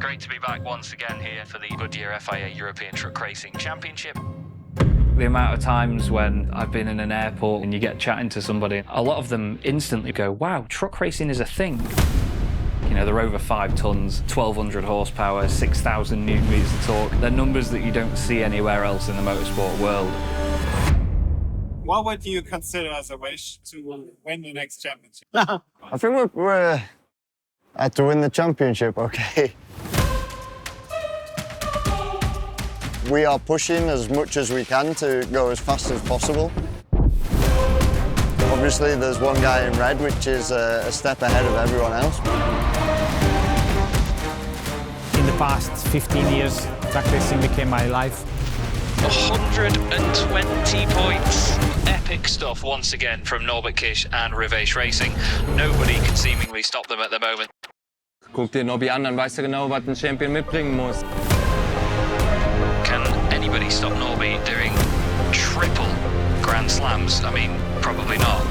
Great to be back once again here for the Goodyear FIA European Truck Racing Championship. The amount of times when I've been in an airport and you get chatting to somebody, a lot of them instantly go, wow, truck racing is a thing. You know, they're over 5 tons, 1,200 horsepower, 6,000 newton meters of torque. They're numbers that you don't see anywhere else in the motorsport world. What would you consider as a wish to win the next championship? I think we're to win the championship, okay. We are pushing as much as we can to go as fast as possible. Obviously, there's one guy in red, which is a step ahead of everyone else. In the past 15 years, track racing became my life. 120 points. Epic stuff once again from Norbert Kiss and Rivalry Racing. Nobody can seemingly stop them at the moment. Guck dir Nobby an, dann weißt du genau, was ein Champion mitbringen muss. Can anybody stop Norby doing triple Grand Slams? I mean, probably not.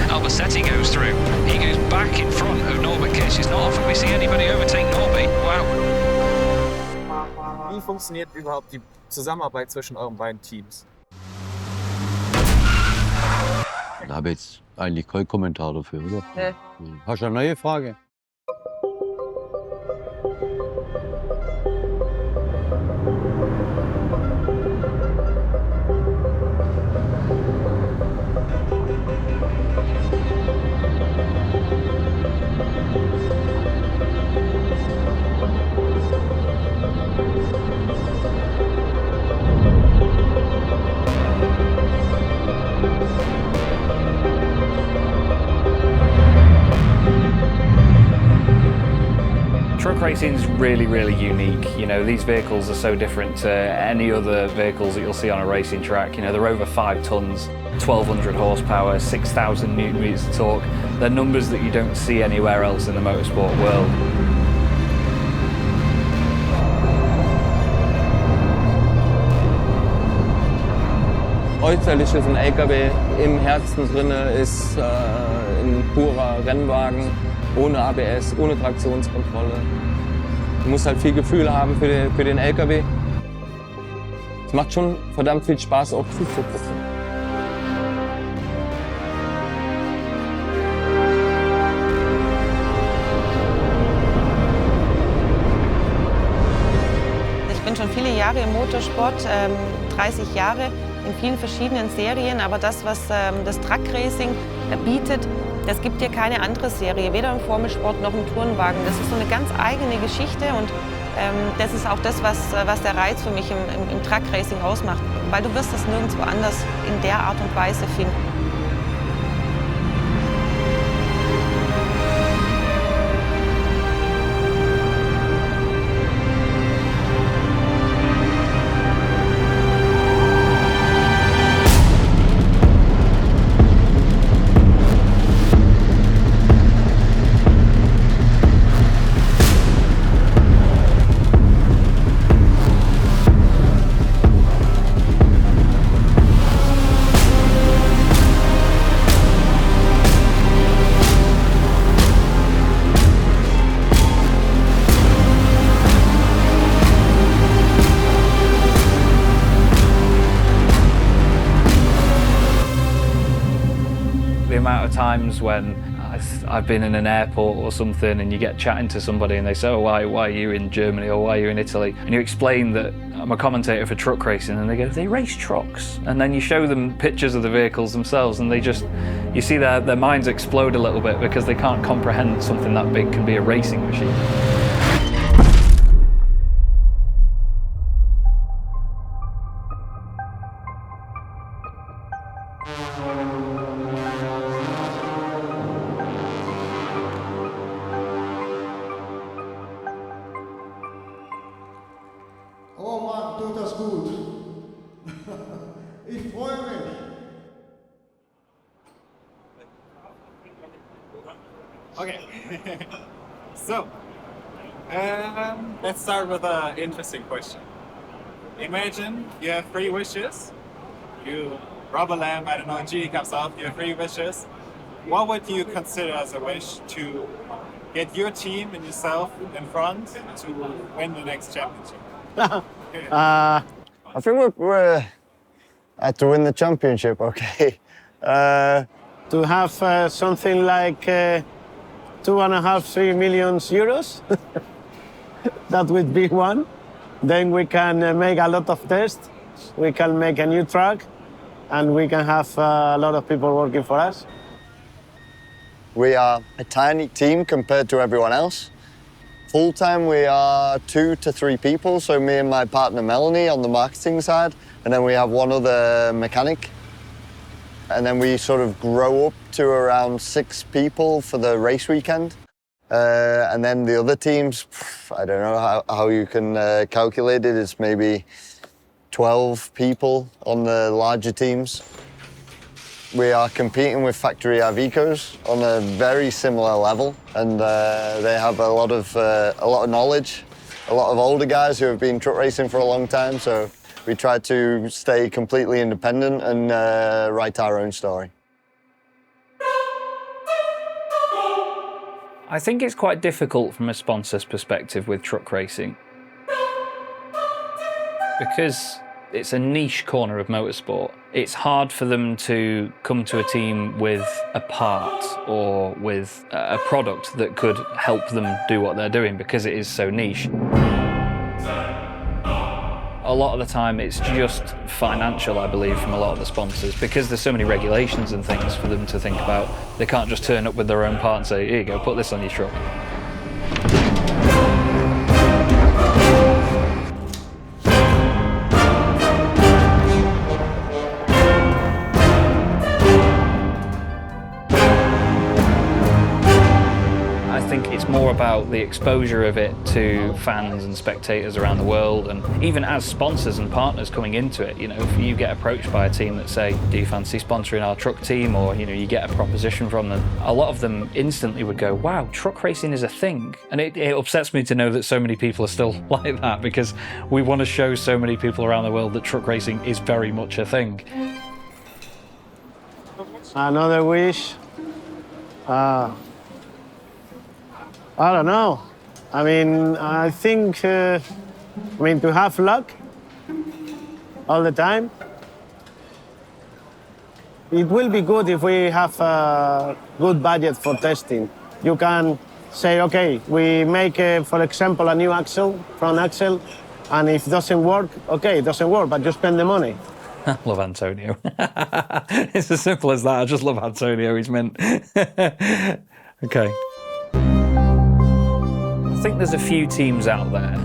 Albacetti goes through. He goes back in front of Norbert Kiss. It's not often we see anybody overtake Norby. Wow. Wie funktioniert überhaupt die Zusammenarbeit zwischen euren beiden Teams? Da habe ich jetzt eigentlich keinen Kommentar dafür, oder? Nee. Hast du eine neue Frage? Truck racing is really, really unique. You know, these vehicles are so different to any other vehicles that you'll see on a racing track. You know, they're over 5 tons, 1,200 horsepower, 6,000 newton meters of torque. They're numbers that you don't see anywhere else in the motorsport world. Äußerlich ist ein LKW, im Herzen drinne ist ein purer Rennwagen, ohne ABS, ohne Traktionskontrolle. Du musst halt viel Gefühl haben für den LKW. Es macht schon verdammt viel Spaß, auch zuzugucken. Ich bin schon viele Jahre im Motorsport, 30 Jahre in vielen verschiedenen Serien, aber das, was das Truck Racing bietet, das gibt dir keine andere Serie, weder im Formelsport noch im Tourenwagen. Das ist so eine ganz eigene Geschichte und das ist auch das, was der Reiz für mich im Truck Racing ausmacht, weil du wirst das nirgendwo anders in der Art und Weise finden. The amount of times when I've been in an airport or something and you get chatting to somebody and they say, oh, why are you in Germany or why are you in Italy? And you explain that I'm a commentator for truck racing and they go, they race trucks. And then you show them pictures of the vehicles themselves and they just, you see their minds explode a little bit because they can't comprehend something that big can be a racing machine. Oh Mann, tut das gut. Ich freue mich. Okay. So, let's start with an interesting question. Imagine you have 3 wishes. You rubber lamp, I don't know, G comes out, you have 3 wishes. What would you consider as a wish to get your team and yourself in front to win the next championship? I think we're to win the championship, okay. To have something like 2.5–3 million euros. That would be one. Then we can make a lot of tests. We can make a new track, and we can have a lot of people working for us. We are a tiny team compared to everyone else. Full-time, we are 2 to 3 people, so me and my partner Melanie on the marketing side, and then we have one other mechanic. And then we sort of grow up to around 6 people for the race weekend. And then the other teams, I don't know how you can calculate it, it's maybe 12 people on the larger teams. We are competing with factory Ivecos on a very similar level, and they have a lot of knowledge, a lot of older guys who have been truck racing for a long time, so we try to stay completely independent and write our own story. I think it's quite difficult from a sponsor's perspective with truck racing, because it's a niche corner of motorsport. It's hard for them to come to a team with a part or with a product that could help them do what they're doing, because it is so niche. A lot of the time it's just financial, I believe, from a lot of the sponsors, because there's so many regulations and things for them to think about. They can't just turn up with their own part and say, here you go, put this on your truck. It's more about the exposure of it to fans and spectators around the world, and even as sponsors and partners coming into it, you know, if you get approached by a team that say, do you fancy sponsoring our truck team, or you know, you get a proposition from them, a lot of them instantly would go, wow, truck racing is a thing. And it upsets me to know that so many people are still like that, because we want to show so many people around the world that truck racing is very much a thing. Another wish. I don't know. I mean, I think, to have luck all the time. It will be good if we have a good budget for testing. You can say, okay, we make, for example, a new axle, front axle, and if it doesn't work, okay, it doesn't work, but you spend the money. Love Antonio. It's as simple as that. I just love Antonio, he's mint. Okay. I think there's a few teams out there,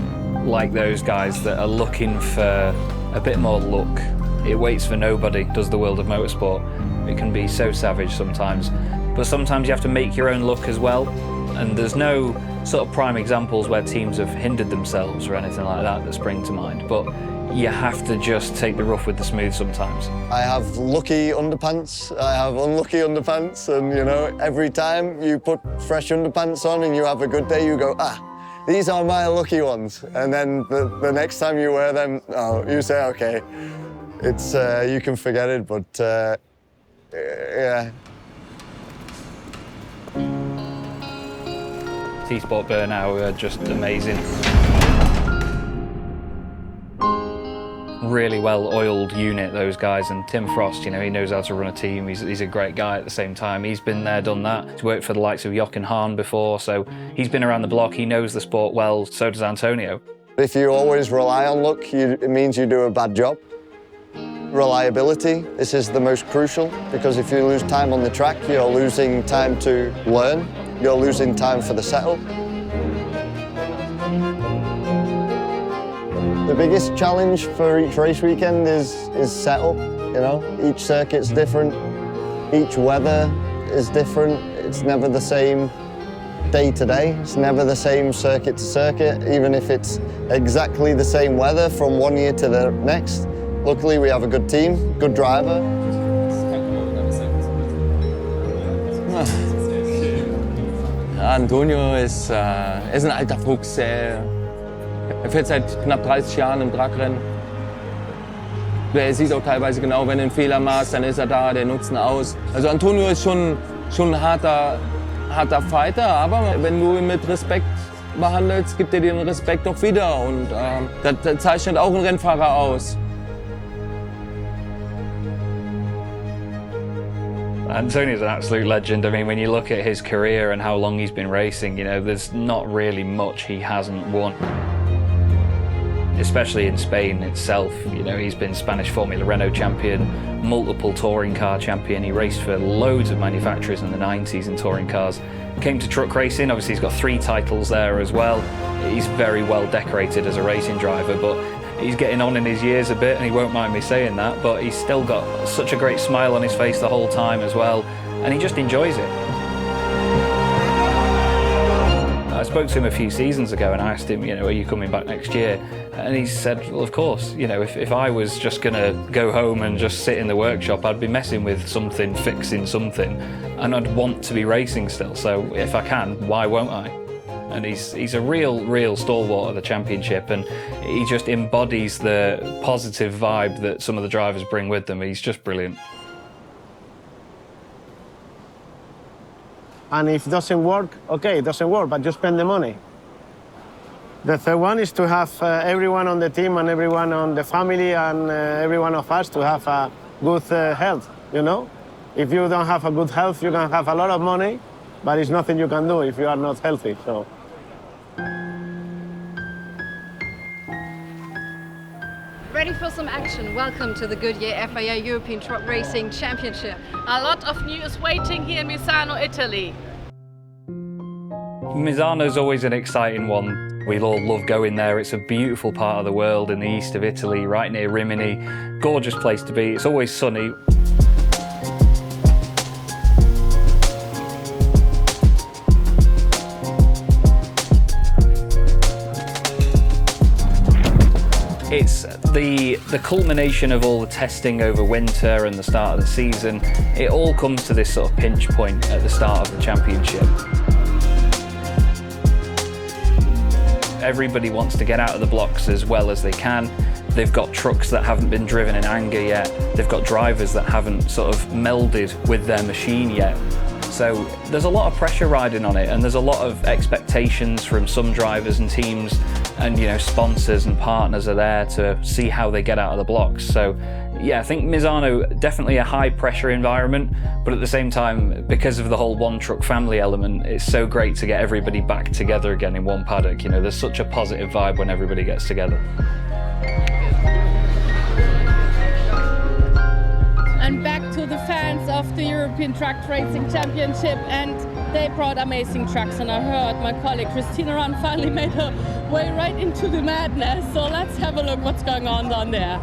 like those guys, that are looking for a bit more luck. It waits for nobody, does the world of motorsport. It can be so savage sometimes. But sometimes you have to make your own luck as well. And there's no sort of prime examples where teams have hindered themselves or anything like that that spring to mind. But you have to just take the rough with the smooth sometimes. I have lucky underpants, I have unlucky underpants, and you know, every time you put fresh underpants on and you have a good day, you go, these are my lucky ones. And then the next time you wear them, you say, okay, it's you can forget it, but yeah. T-Sport Burnout are just amazing. Really well-oiled unit, those guys, and Tim Frost, you know, he knows how to run a team. He's a great guy at the same time. He's been there, done that. He's worked for the likes of Jochen Hahn before, so he's been around the block. He knows the sport well, so does Antonio. If you always rely on luck, it means you do a bad job. Reliability, this is the most crucial, because if you lose time on the track, you're losing time to learn. You're losing time for the setup. The biggest challenge for each race weekend is setup, you know. Each circuit's different, each weather is different. It's never the same day to day. It's never the same circuit to circuit, even if it's exactly the same weather from one year to the next. Luckily, we have a good team, good driver. Antonio ist ein alter Fuchs. Er fährt seit knapp 30 Jahren im Dragrennen. Der sieht auch teilweise genau, wenn du einen Fehler machst, dann ist er da, der nutzt ihn aus. Also Antonio ist schon ein harter Fighter, aber wenn du ihn mit Respekt behandelst, gibt er dir den Respekt auch wieder und das zeichnet auch einen Rennfahrer aus. Antonio's an absolute legend. I mean, when you look at his career and how long he's been racing, you know, there's not really much he hasn't won. Especially in Spain itself, you know, he's been Spanish Formula Renault champion, multiple touring car champion. He raced for loads of manufacturers in the 90s in touring cars. Came to truck racing, obviously he's got 3 titles there as well. He's very well decorated as a racing driver, but he's getting on in his years a bit, and he won't mind me saying that, but he's still got such a great smile on his face the whole time as well, and he just enjoys it. I spoke to him a few seasons ago and I asked him, you know, are you coming back next year? And he said, well, of course, you know, if I was just going to go home and just sit in the workshop, I'd be messing with something, fixing something, and I'd want to be racing still. So if I can, why won't I? And he's a real stalwart of the championship, and he just embodies the positive vibe that some of the drivers bring with them. He's just brilliant. And if it doesn't work, okay, it doesn't work, but you spend the money. The third one is to have everyone on the team and everyone on the family and every one of us to have a good health, you know? If you don't have a good health, you can have a lot of money, but it's nothing you can do if you are not healthy, so. Ready for some action? Welcome to the Goodyear FIA European Truck Racing Championship. A lot of news waiting here in Misano, Italy. Misano's always an exciting one. We all love going there. It's a beautiful part of the world in the east of Italy, right near Rimini. Gorgeous place to be. It's always sunny. It's the culmination of all the testing over winter and the start of the season. It all comes to this sort of pinch point at the start of the championship. Everybody wants to get out of the blocks as well as they can. They've got trucks that haven't been driven in anger yet. They've got drivers that haven't sort of melded with their machine yet. So there's a lot of pressure riding on it, and there's a lot of expectations from some drivers and teams, and you know, sponsors and partners are there to see how they get out of the blocks. So yeah, I think Misano, definitely a high pressure environment, but at the same time, because of the whole one truck family element, it's so great to get everybody back together again in one paddock. You know, there's such a positive vibe when everybody gets together. And back to the fans of the European Truck Racing Championship, and they brought amazing trucks, and I heard my colleague Christina Rahn finally made her way right into the madness. So let's have a look what's going on down there.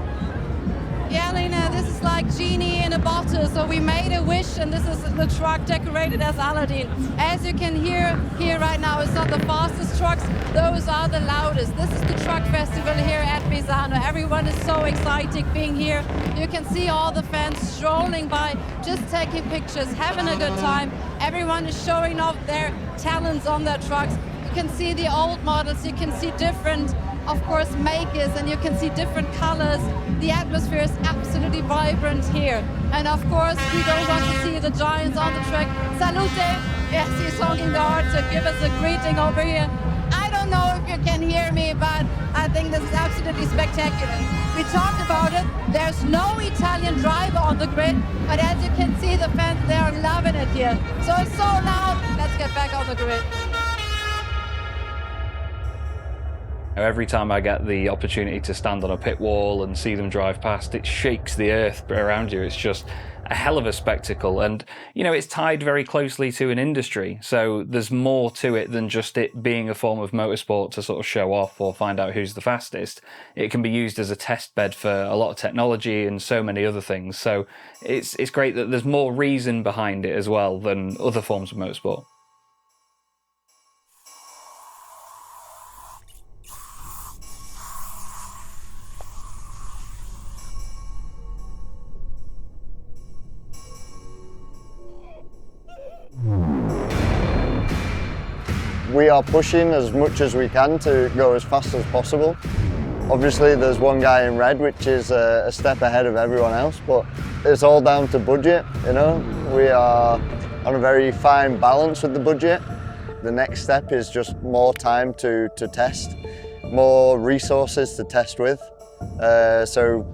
Yeah, Lena, this is like genie in a bottle. So we made a wish, and this is the truck decorated as Aladdin. As you can hear here right now, it's not the fastest trucks, those are the loudest. This is the truck festival here at Misano. Everyone is so excited being here. You can see all the fans strolling by, just taking pictures, having a good time. Everyone is showing off their talents on their trucks. You can see the old models, you can see different, of course, makers, and you can see different colors. The atmosphere is absolutely vibrant here. And of course, we don't want to see the giants on the track. Salute! Yes, he's honking the horn to give us a greeting over here. I don't know if you can hear me, but I think this is absolutely spectacular. We talked about it. There's no Italian driver on the grid, but as you can see, the fans, they are loving it here. So it's so loud. Let's get back on the grid. Every time I get the opportunity to stand on a pit wall and see them drive past, it shakes the earth around you. It's just a hell of a spectacle. And, you know, it's tied very closely to an industry. So there's more to it than just it being a form of motorsport to sort of show off or find out who's the fastest. It can be used as a test bed for a lot of technology and so many other things. So it's great that there's more reason behind it as well than other forms of motorsport. We are pushing as much as we can to go as fast as possible. Obviously there's one guy in red which is a step ahead of everyone else, but it's all down to budget, you know. We are on a very fine balance with the budget. The next step is just more time to test, more resources to test with. So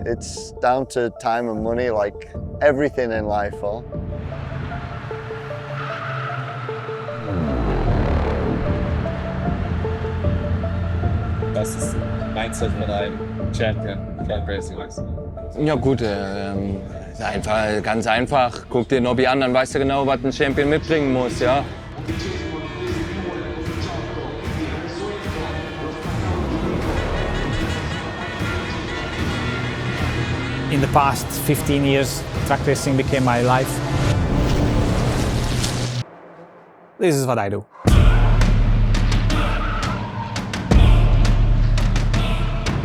it's down to time and money, like everything in life. Was ist Mindset mit einem Champion Truck Racing? Ja gut, einfach, ganz einfach. Guck dir Nobby an, dann weißt du genau, was ein Champion mitbringen muss, ja. In the past 15 years, track racing became my life. This is what I do.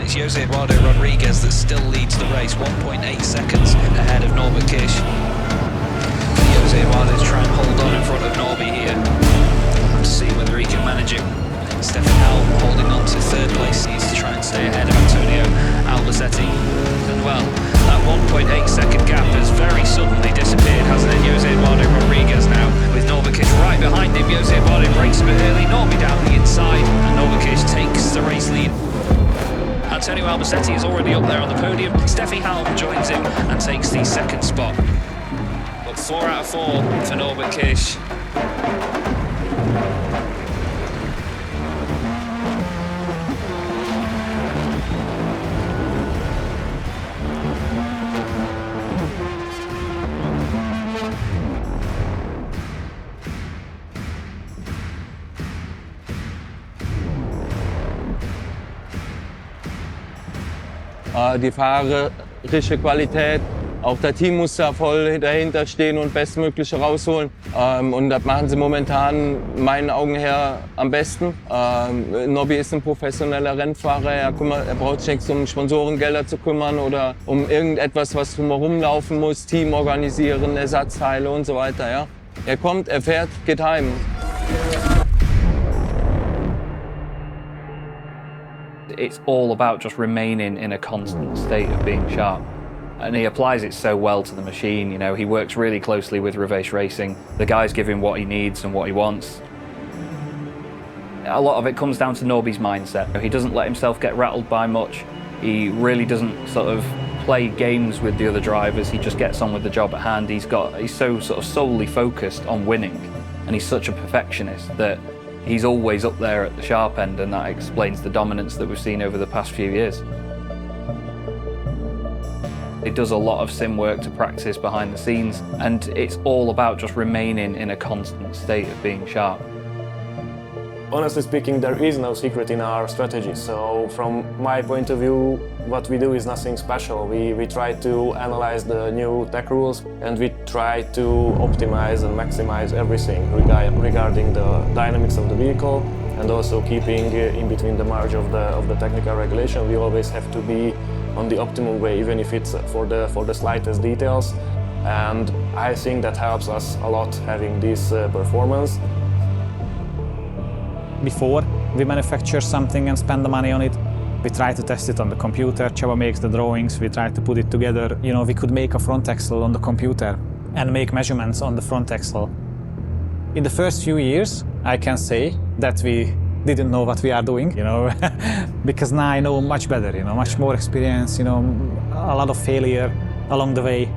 It's Jose Eduardo Rodriguez that still leads the race, 1.8 seconds ahead of Norbert Kiss. Jose Eduardo's trying to hold on in front of Norby here to see whether he can manage it. Steffi Halm holding on to third place. He's to try and stay ahead of Antonio Albacete as well. That 1.8 second gap has very suddenly disappeared, hasn't it? Jose Eduardo Rodriguez now with Norbert Kiss right behind him. Jose Eduardo breaks a bit early, Norby down the inside, and Norbert Kiss takes the race lead. Antonio Albacete is already up there on the podium. Steffi Halm joins him and takes the second spot. But 4 out of 4 for Norbert Kiss. Die fahrerische Qualität, auch das Team muss da voll dahinter stehen und Bestmögliche rausholen. Und das machen sie momentan meinen Augen her am besten. Nobby ist ein professioneller Rennfahrer, er braucht sich nichts um Sponsorengelder zu kümmern oder um irgendetwas, was drumherum laufen muss, Team organisieren, Ersatzteile und so weiter. Ja. Er kommt, er fährt, geht heim. It's all about just remaining in a constant state of being sharp. And he applies it so well to the machine, you know, he works really closely with Revace Racing. The guys give him what he needs and what he wants. A lot of it comes down to Norby's mindset. He doesn't let himself get rattled by much. He really doesn't sort of play games with the other drivers. He just gets on with the job at hand. He's so sort of solely focused on winning. And he's such a perfectionist that he's always up there at the sharp end, and that explains the dominance that we've seen over the past few years. He does a lot of sim work to practice behind the scenes, and it's all about just remaining in a constant state of being sharp. Honestly speaking, there is no secret in our strategy. So from my point of view, what we do is nothing special. We try to analyze the new tech rules, and we try to optimize and maximize everything regarding the dynamics of the vehicle, and also keeping in between the margin of the technical regulation. We always have to be on the optimal way, even if it's for the slightest details. And I think that helps us a lot having this performance. Before we manufacture something and spend the money on it, we try to test it on the computer. Csaba makes the drawings, we try to put it together. You know, we could make a front axle on the computer and make measurements on the front axle. In the first few years, I can say that we didn't know what we are doing, you know, because now I know much better, you know, much more experience, you know, a lot of failure along the way,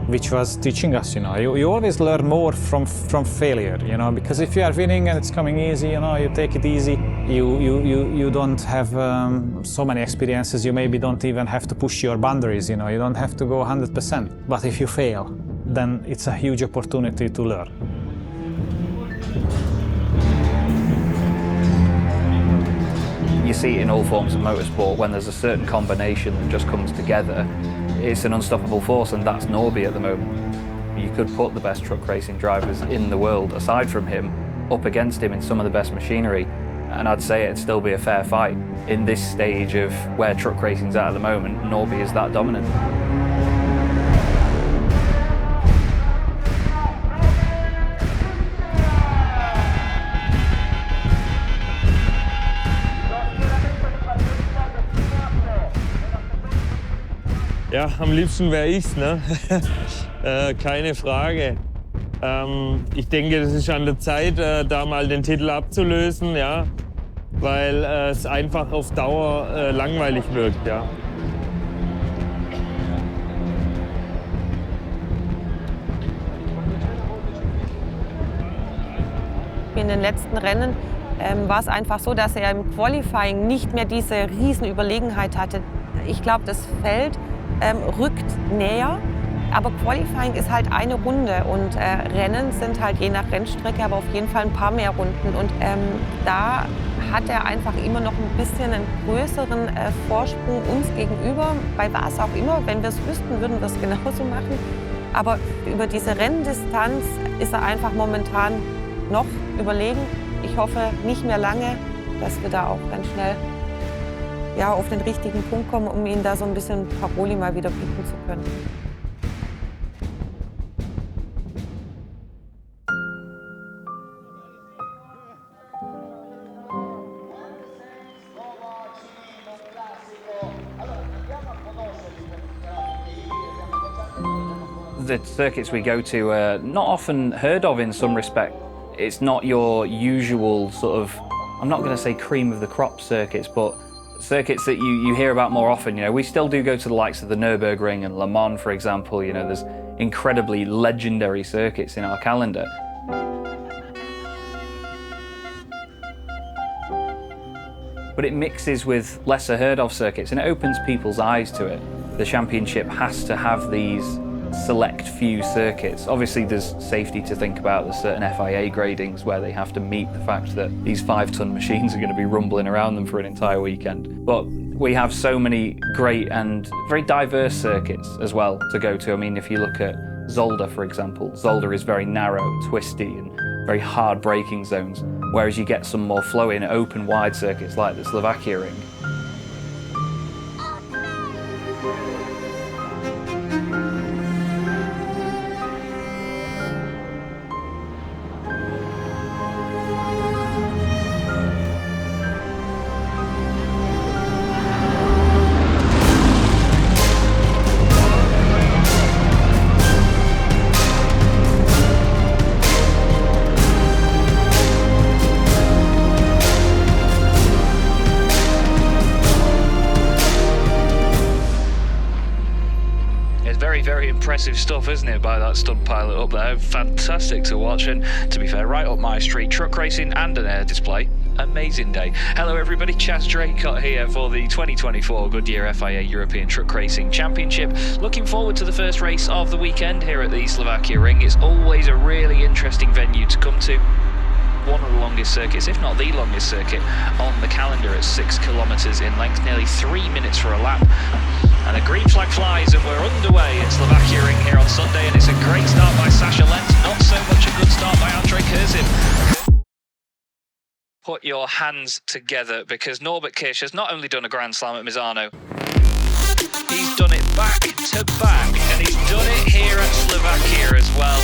which was teaching us, you know. You always learn more from failure, you know, because if you are winning and it's coming easy, you know, you take it easy. You don't have so many experiences. You maybe don't even have to push your boundaries, you know. You don't have to go 100%. But if you fail, then it's a huge opportunity to learn. You see it in all forms of motorsport when there's a certain combination that just comes together. It's an unstoppable force, and that's Norby at the moment. You could put the best truck racing drivers in the world, aside from him, up against him in some of the best machinery, and I'd say it'd still be a fair fight. In this stage of where truck racing's at the moment, Norby is that dominant. Ja, am liebsten wäre ich's, ne? Keine Frage. Ich denke, das ist an der Zeit, da mal den Titel abzulösen, ja, weil es einfach auf Dauer langweilig wirkt, ja. In den letzten Rennen war es einfach so, dass er im Qualifying nicht mehr diese Riesenüberlegenheit hatte. Ich glaube, das Feld rückt näher, aber Qualifying ist halt eine Runde und Rennen sind halt je nach Rennstrecke aber auf jeden Fall ein paar mehr Runden. Und da hat er einfach immer noch ein bisschen einen größeren Vorsprung uns gegenüber. Bei was auch immer, wenn wir es wüssten, würden wir es genauso machen. Aber über diese Renndistanz ist er einfach momentan noch überlegen. Ich hoffe nicht mehr lange, dass wir da auch ganz schnell auf den richtigen Punkt kommen, um ihm da so ein bisschen Paroli mal wieder bieten zu können. The circuits we go to are not often heard of in some respect. It's not your usual sort of, I'm not going to say cream of the crop circuits, but circuits that you hear about more often. You know, we still do go to the likes of the Nürburgring and Le Mans, for example. You know, there's incredibly legendary circuits in our calendar. But it mixes with lesser heard of circuits and it opens people's eyes to it. The championship has to have these select few circuits. Obviously there's safety to think about. There's certain FIA gradings where they have to meet the fact that these 5-ton machines are going to be rumbling around them for an entire weekend. But we have so many great and very diverse circuits as well to go to. I mean, if you look at Zolder, for example, Zolder is very narrow, twisty and very hard braking zones, whereas you get some more flowing, open, wide circuits like the Slovakia Ring. Impressive stuff, isn't it, by that stunt pilot up there? Fantastic to watch, and to be fair, right up my street. Truck racing and an air display. Amazing day. Hello everybody, Chas Draycott here for the 2024 Goodyear FIA European Truck Racing Championship. Looking forward to the first race of the weekend here at the Slovakia Ring. It's always a really interesting venue to come to. One of the longest circuits, if not the longest circuit on the calendar at 6 kilometres in length, nearly 3 minutes for a lap. And the green flag flies and we're underway at Slovakia Ring here on Sunday, and it's a great start by Sascha Lenz, not so much a good start by Andrej Kurzin. Put your hands together because Norbert Kiss has not only done a Grand Slam at Misano, he's done it back to back, and he's done it here at Slovakia as well.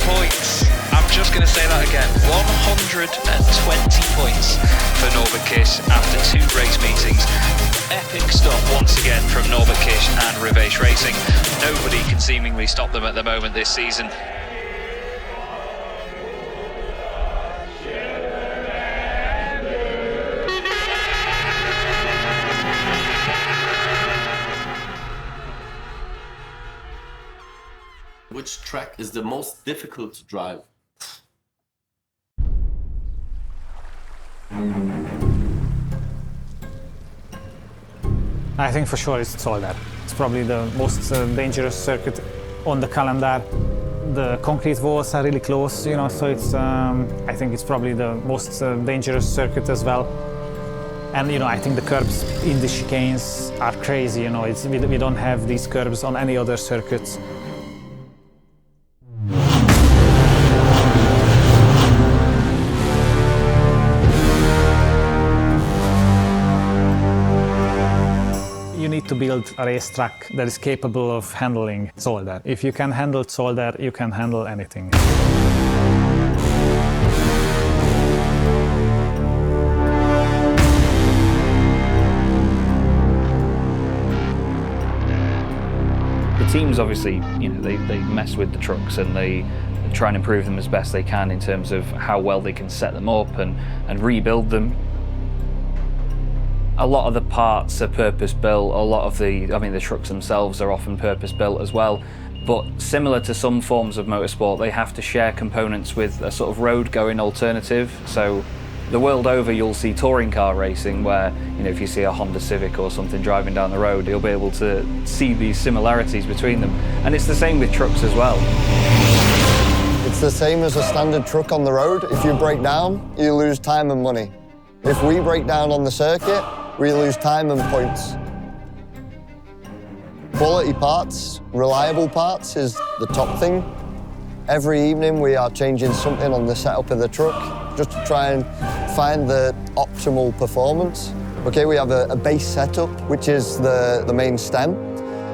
Points. I'm just going to say that again. 120 points for Norbert Kiss after 2 race meetings. Epic stuff once again from Norbert Kiss and Rivalry Racing. Nobody can seemingly stop them at the moment this season. Which track is the most difficult to drive? I think for sure it's Zolder. It's probably the most dangerous circuit on the calendar. The concrete walls are really close, you know, so it's, I think it's probably the most dangerous circuit as well. And, you know, I think the curbs in the chicanes are crazy, you know, we don't have these curbs on any other circuits. build a racetrack that is capable of handling Zolder. If you can handle Zolder, you can handle anything. The teams obviously, they mess with the trucks and they try and improve them as best they can in terms of how well they can set them up and rebuild them. A lot of the parts are purpose-built, a lot of the trucks themselves are often purpose-built as well, but similar to some forms of motorsport, they have to share components with a sort of road-going alternative. So the world over, you'll see touring car racing where, if you see a Honda Civic or something driving down the road, you'll be able to see these similarities between them. And it's the same with trucks as well. It's the same as a standard truck on the road. If you break down, you lose time and money. If we break down on the circuit, we lose time and points. Quality parts, reliable parts is the top thing. Every evening we are changing something on the setup of the truck just to try and find the optimal performance. Okay, we have a base setup, which is the main stem.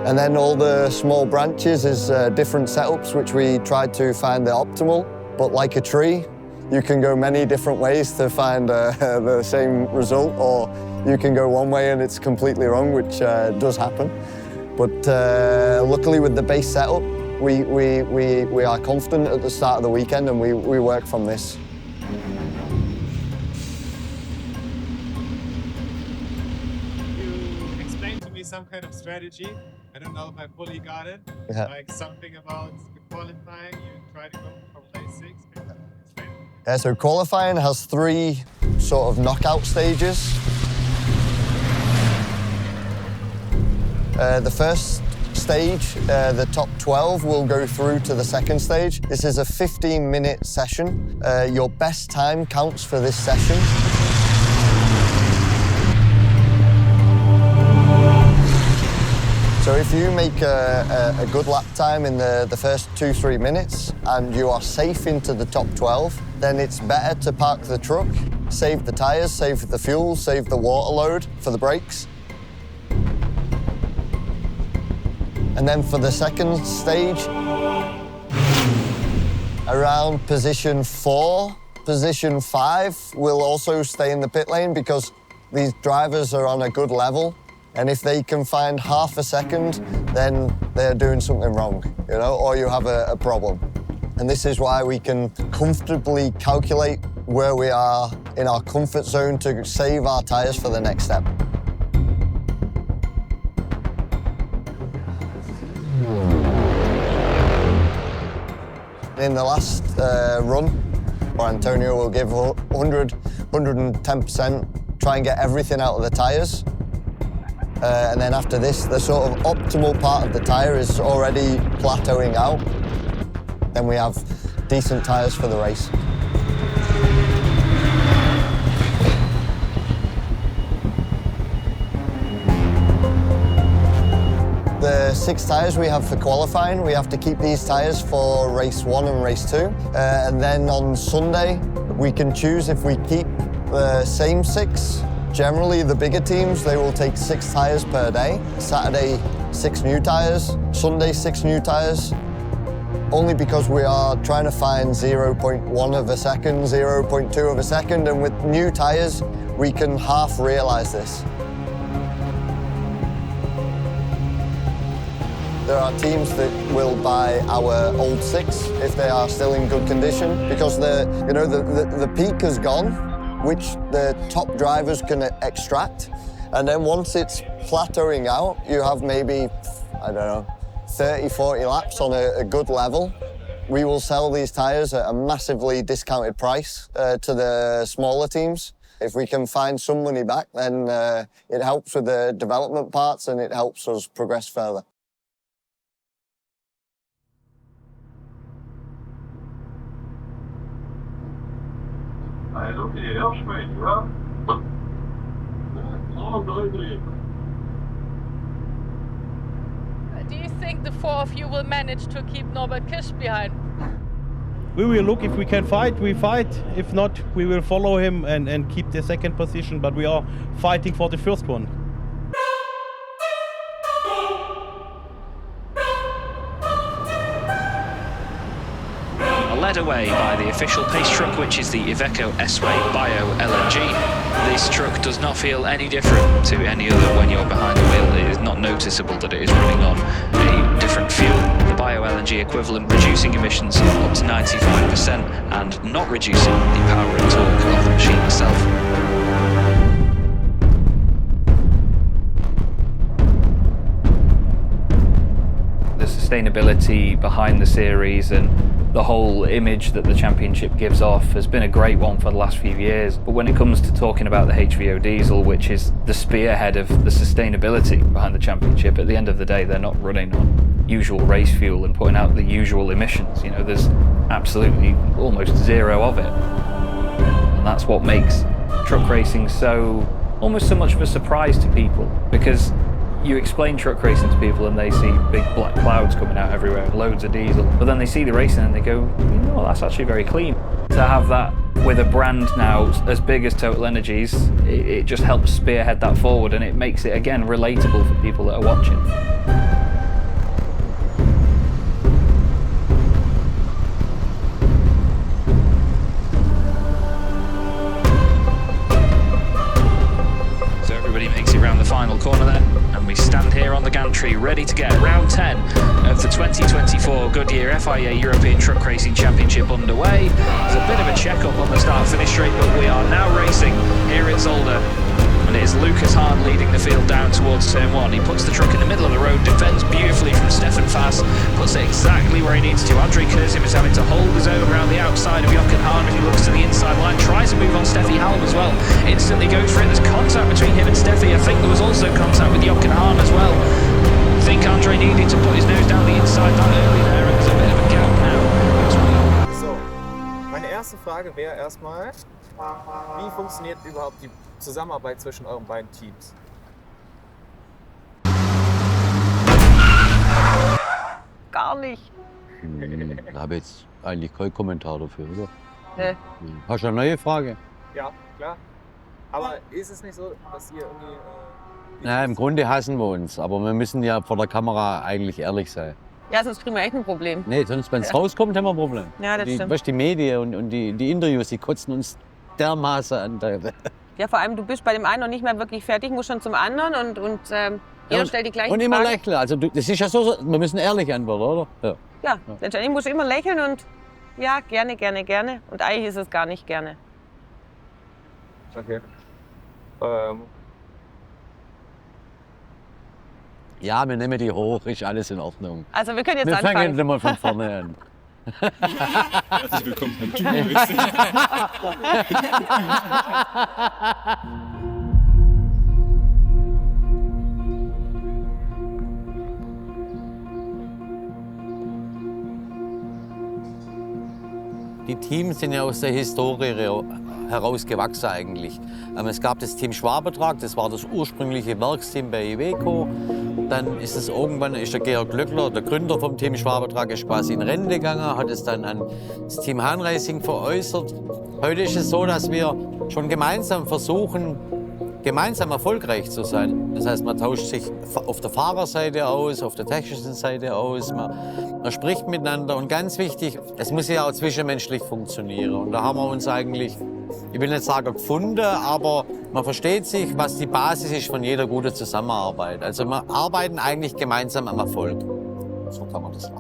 And then all the small branches is different setups, which we try to find the optimal. But like a tree, you can go many different ways to find the same result, or you can go one way and it's completely wrong, which does happen. But luckily with the base setup, we are confident at the start of the weekend and we work from this. You explained to me some kind of strategy. I don't know if I fully got it. Yeah. Like something about the qualifying, you try to go from place 6. Yeah, so qualifying has 3 sort of knockout stages. The first stage, the top 12 will go through to the second stage. This is a 15-minute session. Your best time counts for this session. So if you make a good lap time in the first 2-3 minutes and you are safe into the top 12, then it's better to park the truck, save the tyres, save the fuel, save the water load for the brakes. And then for the second stage, around position 4, position 5 will also stay in the pit lane because these drivers are on a good level. And if they can find half a second, then they're doing something wrong, or you have a problem. And this is why we can comfortably calculate where we are in our comfort zone to save our tyres for the next step. In the last run, Antonio will give 110%, try and get everything out of the tyres. And then after this, the sort of optimal part of the tyre is already plateauing out. Then we have decent tyres for the race. The 6 tyres we have for qualifying, we have to keep these tyres for race 1 and race 2. And then on Sunday, we can choose if we keep the same 6. Generally, the bigger teams, they will take 6 tyres per day. Saturday, 6 new tyres. Sunday, 6 new tyres. Only because we are trying to find 0.1 of a second, 0.2 of a second, and with new tyres, we can half realise this. There are teams that will buy our old 6 if they are still in good condition, because the peak has gone, which the top drivers can extract. And then once it's plateauing out, you have maybe, 30, 40 laps on a good level. We will sell these tyres at a massively discounted price to the smaller teams. If we can find some money back, then it helps with the development parts and it helps us progress further. Do you think the 4 of you will manage to keep Norbert Kiss behind? We will look if we can fight, we fight. If not, we will follow him and keep the second position, but we are fighting for the first one. led away by the official pace truck, which is the Iveco S-Way Bio LNG. This truck does not feel any different to any other when you're behind the wheel. It is not noticeable that it is running on a different fuel. The Bio LNG equivalent reducing emissions up to 95% and not reducing the power and torque of the machine itself. The sustainability behind the series and the whole image that the championship gives off has been a great one for the last few years. But when it comes to talking about the HVO diesel, which is the spearhead of the sustainability behind the championship, at the end of the day, they're not running on usual race fuel and putting out the usual emissions. You know, there's absolutely almost zero of it. And that's what makes truck racing almost so much of a surprise to people, because you explain truck racing to people and they see big black clouds coming out everywhere, loads of diesel, but then they see the racing and they go, you know, that's actually very clean. To have that with a brand now as big as Total Energies, it just helps spearhead that forward, and it makes it, again, relatable for people that are watching. So everybody makes it round the final corner there. We stand here on the gantry ready to get round 10 of the 2024 Goodyear FIA European Truck Racing Championship underway. There's a bit of a check-up on the start-finish straight, but we are now racing here at Zolder. And it is Jochen Hahn leading the field down towards turn 1. He puts the truck in the middle of the road, defends beautifully from Stefan Fass, puts it exactly where he needs to. Andre Kurzim is having to hold his own around the outside of Jochen Hahn, and he looks to the inside line, tries to move on Steffi Halm as well. Instantly goes for it. There's contact between him and Steffi. I think there was also contact with Jochen Hahn as well. I think Andre needed to put his nose down the inside that early there, and there's a bit of a gap now. So, meine erste Frage wäre erstmal, wie funktioniert überhaupt die Zusammenarbeit zwischen euren beiden Teams? Gar nicht. Da habe ich jetzt eigentlich keinen Kommentar dafür, oder? Nee. Hast du eine neue Frage? Ja, klar. Aber ist es nicht so, dass ihr irgendwie... Na, im Grunde hassen wir uns, aber wir müssen ja vor der Kamera eigentlich ehrlich sein. Ja, sonst kriegen wir echt ein Problem. Nee, sonst, wenn es rauskommt, haben wir ein Problem. Ja, das stimmt. Weißt, die Medien und die Interviews, die kotzen uns dermaßen an. Ja, vor allem, du bist bei dem einen noch nicht mehr wirklich fertig, musst schon zum anderen und jeder stellt die gleichen Fragen. Und immer lächeln. Also, das ist ja so, wir müssen ehrlich antworten, oder? Ja, letztendlich musst du immer lächeln und ja, gerne, gerne, gerne. Und eigentlich ist es gar nicht gerne. Okay. Ja, wir nehmen die hoch, ist alles in Ordnung. Also wir können jetzt anfangen. Wir fangen anfangen. mal von vorne an. Herzlich willkommen beim Typen. Die Teams sind ja aus der Historie herausgewachsen eigentlich. Es gab das Team Schwabentrag, das war das ursprüngliche Werksteam bei Iveco. Dann ist es irgendwann, ist der Georg Glöckler, der Gründer vom Team Schwabentrag, ist quasi in Rente gegangen, hat es dann an das Team Hahn Racing veräußert. Heute ist es so, dass wir schon gemeinsam versuchen, gemeinsam erfolgreich zu sein. Das heißt, man tauscht sich auf der Fahrerseite aus, auf der technischen Seite aus, man spricht miteinander und ganz wichtig, es muss ja auch zwischenmenschlich funktionieren. Und da haben wir uns eigentlich, ich will nicht sagen gefunden, aber man versteht sich, was die Basis ist von jeder guten Zusammenarbeit. Also wir arbeiten eigentlich gemeinsam am Erfolg. So kann man das sagen.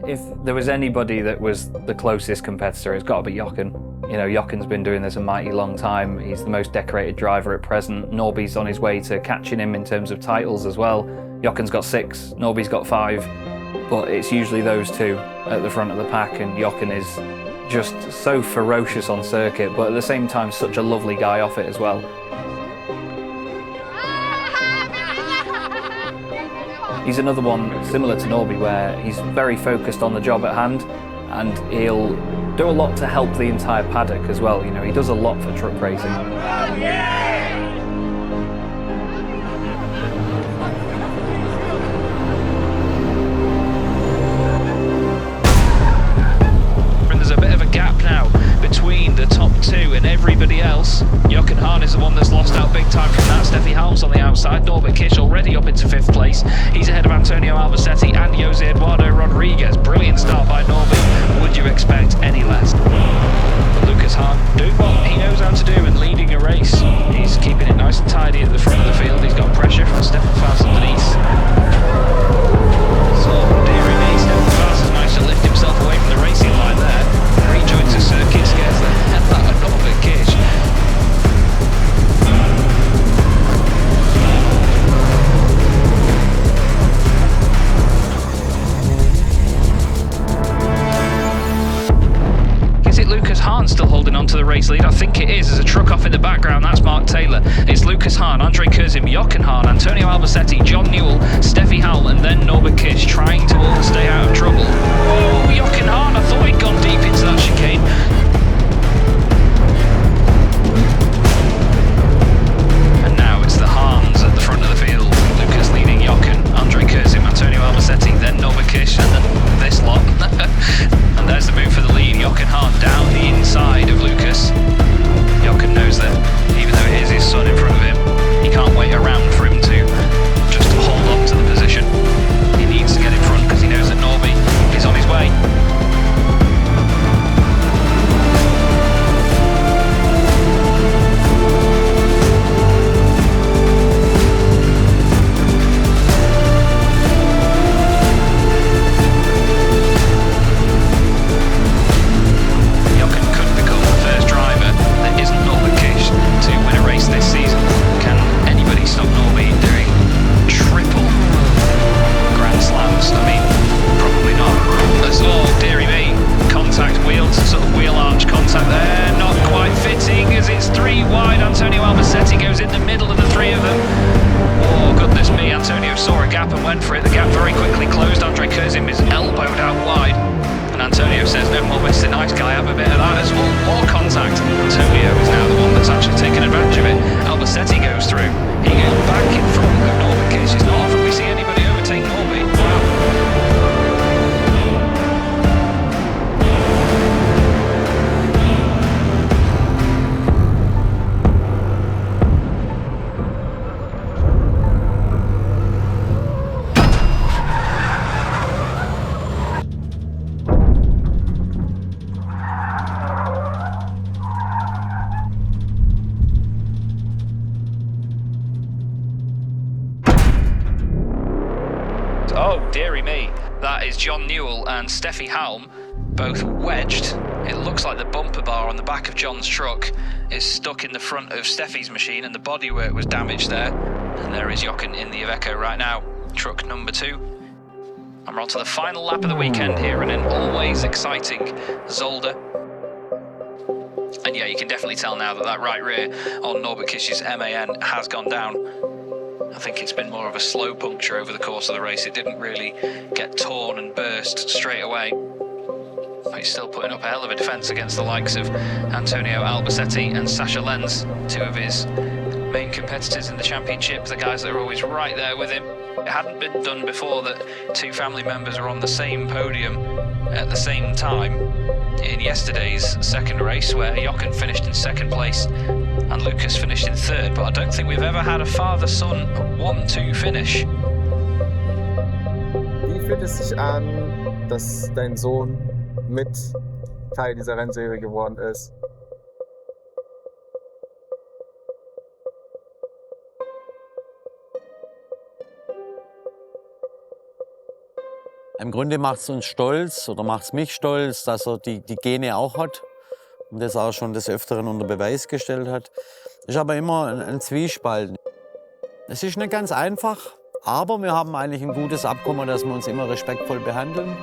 If there was anybody that was the closest competitor, it's got to be Jochen. You know, Jochen's been doing this a mighty long time. He's the most decorated driver at present. Norby's on his way to catching him in terms of titles as well. Jochen's got 6, Norby's got 5, but it's usually those two at the front of the pack, and Jochen is just so ferocious on circuit, but at the same time such a lovely guy off it as well. He's another one similar to Norby, where he's very focused on the job at hand, and he'll do a lot to help the entire paddock as well. You know, he does a lot for truck racing. There's a bit of a gap now between the top two and everybody else. Jochen Hahn is the one that's lost out big time from that. Steffi Halm's on the outside. Norbert Kiss already up into 5th place. He's ahead of Antonio Albacete and Jose Eduardo Rodriguez. Brilliant start by Norby. Would you expect any less? Lucas Hahn doing what he knows how to do and leading a race. He's keeping it nice and tidy at the front of the field. He's got pressure from Stefan Faas underneath. So, dearie me, Stefan Faas has managed to lift himself away from the racing line there. Rejoins the circuit, scares the hell out of Norbert Kiss. Is it Lucas Hahn still holding on to the race lead? I think it is. There's a truck off in the background. That's Mark Taylor. It's Lucas Hahn, Andre Kurzim, Jochen Hahn, Antonio Albacete, John Newell, Steffi Halm, and then Norbert Kiss trying to all stay out of trouble. Whoa, Jochen Hahn! I thought he'd gone deep into that chicane. And now it's the Hahns at the front of the field. Lucas leading Jochen, Andre Kurzim, Antonio Albacete, then Norbert Kiss, and then this lot. And there's the move for the lead. Jochen Hahn down the inside of Lucas. Jochen knows that even though it is his son in front of him, he can't wait around for him to just hold on to the position. He needs to get in front because he knows that Norby is on his way. Oh, dearie me. That is John Newell and Steffi Halm, both wedged. It looks like the bumper bar on the back of John's truck is stuck in the front of Steffi's machine and the bodywork was damaged there. And there is Jochen in the Iveco right now, truck number 2. And we're on to the final lap of the weekend here in an always exciting Zolder. And yeah, you can definitely tell now that that right rear on Norbert Kiss's MAN has gone down. I think it's been more of a slow puncture over the course of the race. It didn't really get torn and burst straight away. But he's still putting up a hell of a defence against the likes of Antonio Albacete and Sascha Lenz, 2 of his main competitors in the championship, the guys that are always right there with him. It hadn't been done before that 2 family members were on the same podium at the same time in yesterday's second race, where Jochen finished in 2nd place and Lucas finished in 3rd, but I don't think we've ever had a father-son 1-2 finish. Wie fühlt es sich an, dass dein Sohn mit Teil dieser Rennserie geworden ist? Im Grunde macht es uns stolz oder macht es mich stolz, dass er die Gene auch hat und das auch schon des Öfteren unter Beweis gestellt hat. Ist aber immer ein Zwiespalt. Es ist nicht ganz einfach, aber wir haben eigentlich ein gutes Abkommen, dass wir uns immer respektvoll behandeln.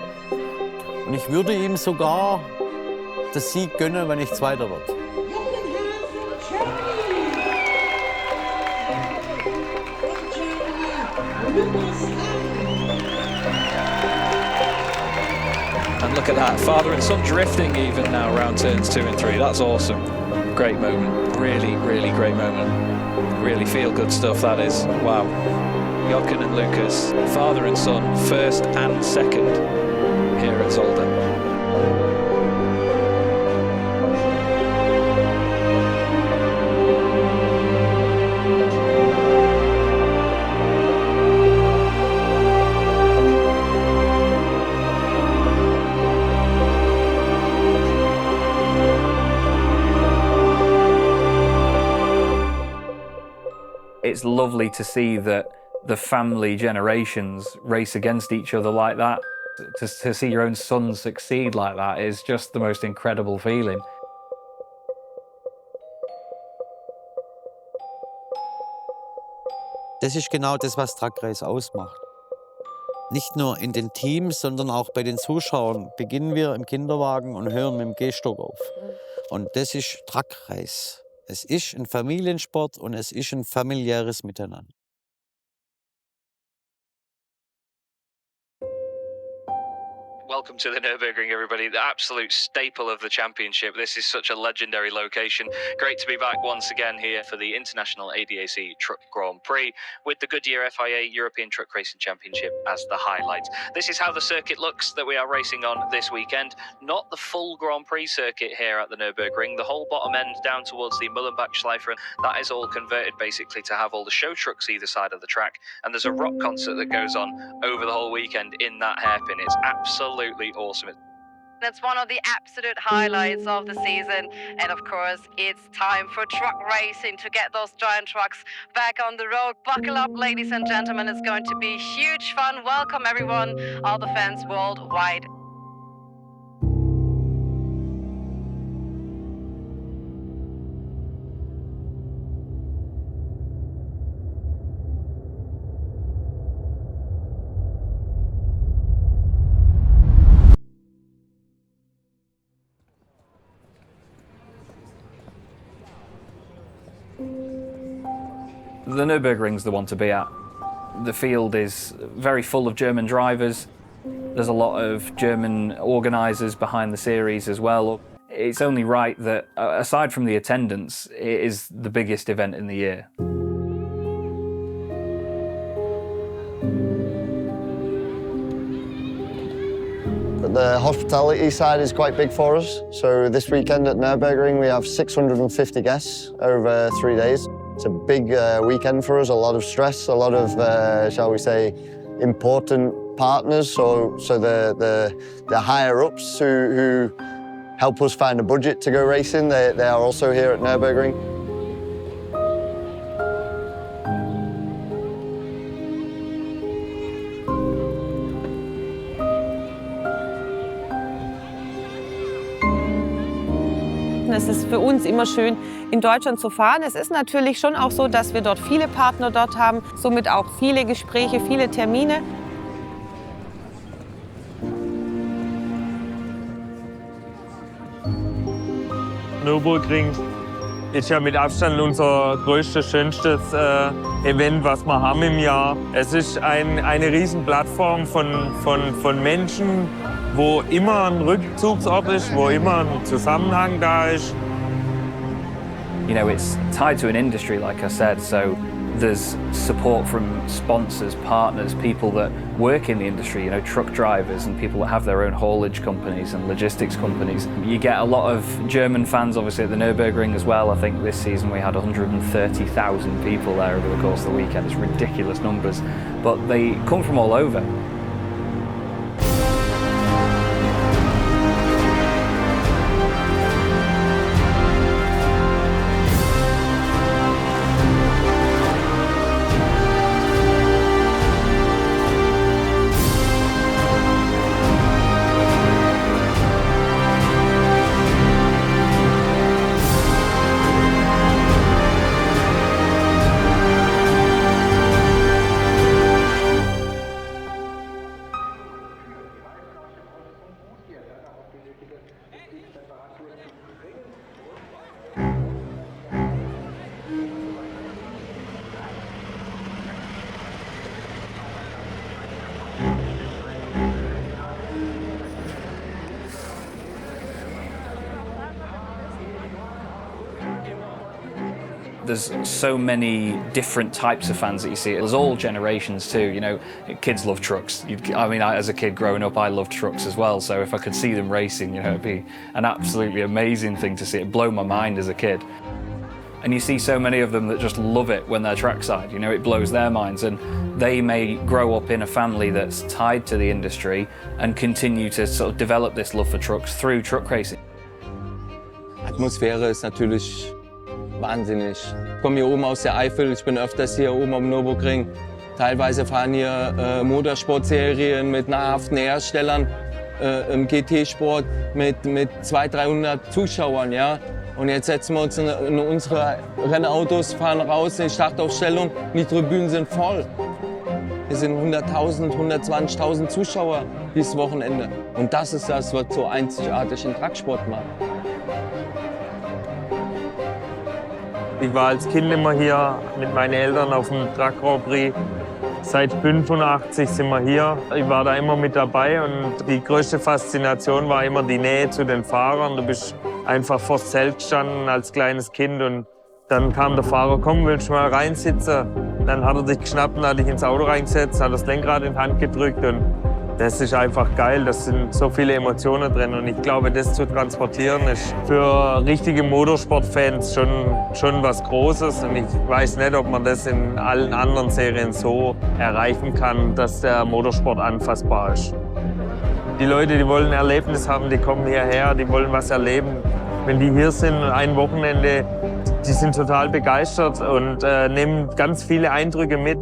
Und ich würde ihm sogar das Sieg gönnen, wenn ich Zweiter wird. man, look at that. Father and son drifting even now around turns 2 and 3. That's awesome. Great moment. Really, really great moment. Really feel good stuff, that is. Wow. Jochen and Lucas, father and son, first and second here at Zolder. It's lovely to see that the family generations race against each other like that. To see your own son succeed like that is just the most incredible feeling. Das ist genau das, was Truck Race ausmacht. Nicht nur in den Teams, sondern auch bei den Zuschauern. Beginnen wir im Kinderwagen und hören mit dem Gehstock auf. Und das ist Truck Race. Es ist ein Familiensport und es ist ein familiäres Miteinander. Welcome to the Nürburgring, everybody. The absolute staple of the championship. This is such a legendary location. Great to be back once again here for the International ADAC Truck Grand Prix with the Goodyear FIA European Truck Racing Championship as the highlight. This is how the circuit looks that we are racing on this weekend. Not the full Grand Prix circuit here at the Nürburgring. The whole bottom end down towards the Mullenbach-Schleifer, that is all converted basically to have all the show trucks either side of the track. And there's a rock concert that goes on over the whole weekend in that hairpin. It's absolutely awesome. That's one of the absolute highlights of the season. And of course, it's time for truck racing to get those giant trucks back on the road. Buckle up, ladies and gentlemen. It's going to be huge fun. Welcome, everyone, all the fans worldwide. The Nürburgring's the one to be at. The field is very full of German drivers. There's a lot of German organisers behind the series as well. It's only right that, aside from the attendance, it is the biggest event in the year. The hospitality side is quite big for us. So this weekend at Nürburgring we have 650 guests over 3 days. It's a big weekend for us, a lot of stress, a lot of, shall we say, important partners. So the higher ups who help us find a budget to go racing, they are also here at Nürburgring. Es ist für uns immer schön, in Deutschland zu fahren. Es ist natürlich schon auch so, dass wir dort viele Partner dort haben, somit auch viele Gespräche, viele Termine. Nürburgring ist ja mit Abstand unser größtes, schönstes Event, was wir haben im Jahr. Es ist eine riesen Plattform von Menschen, wo immer ein Rückzugsort ist, wo immer ein Zusammenhang da ist. You know, it's tied to an industry, like I said, so there's support from sponsors, partners, people that work in the industry, you know, truck drivers and people that have their own haulage companies and logistics companies. You get a lot of German fans, obviously, at the Nürburgring as well. I think this season we had 130,000 people there over the course of the weekend. It's ridiculous numbers, but they come from all over. there's so many different types of fans that you see. There's all generations too, you know, kids love trucks. I mean, as a kid growing up, I loved trucks as well, so if I could see them racing, you know, it'd be an absolutely amazing thing to see. It'd blow my mind as a kid. And you see so many of them that just love it when they're trackside, you know, it blows their minds, and they may grow up in a family that's tied to the industry and continue to sort of develop this love for trucks through truck racing. Atmosphäre ist natürlich wahnsinnig. Ich komme hier oben aus der Eifel, ich bin öfters hier oben am Nürburgring. Teilweise fahren hier Motorsportserien mit namhaften Herstellern im GT-Sport mit 200-300 Zuschauern. Ja? Und jetzt setzen wir uns in unsere Rennautos, fahren raus in die Startaufstellung, die Tribünen sind voll. Hier sind 100.000, 120.000 Zuschauer dieses Wochenende. Und das ist das, was so einzigartig im Trucksport macht. Ich war als Kind immer hier mit meinen Eltern auf dem Truck Grand Prix. Seit 85 sind wir hier. Ich war da immer mit dabei und die größte Faszination war immer die Nähe zu den Fahrern. Du bist einfach vor das Zelt gestanden als kleines Kind und dann kam der Fahrer, komm, willst du mal reinsitzen? Dann hat er dich geschnappt und hat dich ins Auto reingesetzt, hat das Lenkrad in die Hand gedrückt und das ist einfach geil. Das sind so viele Emotionen drin und ich glaube, das zu transportieren ist für richtige Motorsportfans schon was Großes und ich weiß nicht, ob man das in allen anderen Serien so erreichen kann, dass der Motorsport anfassbar ist. Die Leute, die wollen ein Erlebnis haben, die kommen hierher, die wollen was erleben. Wenn die hier sind, ein Wochenende, die sind total begeistert und nehmen ganz viele Eindrücke mit.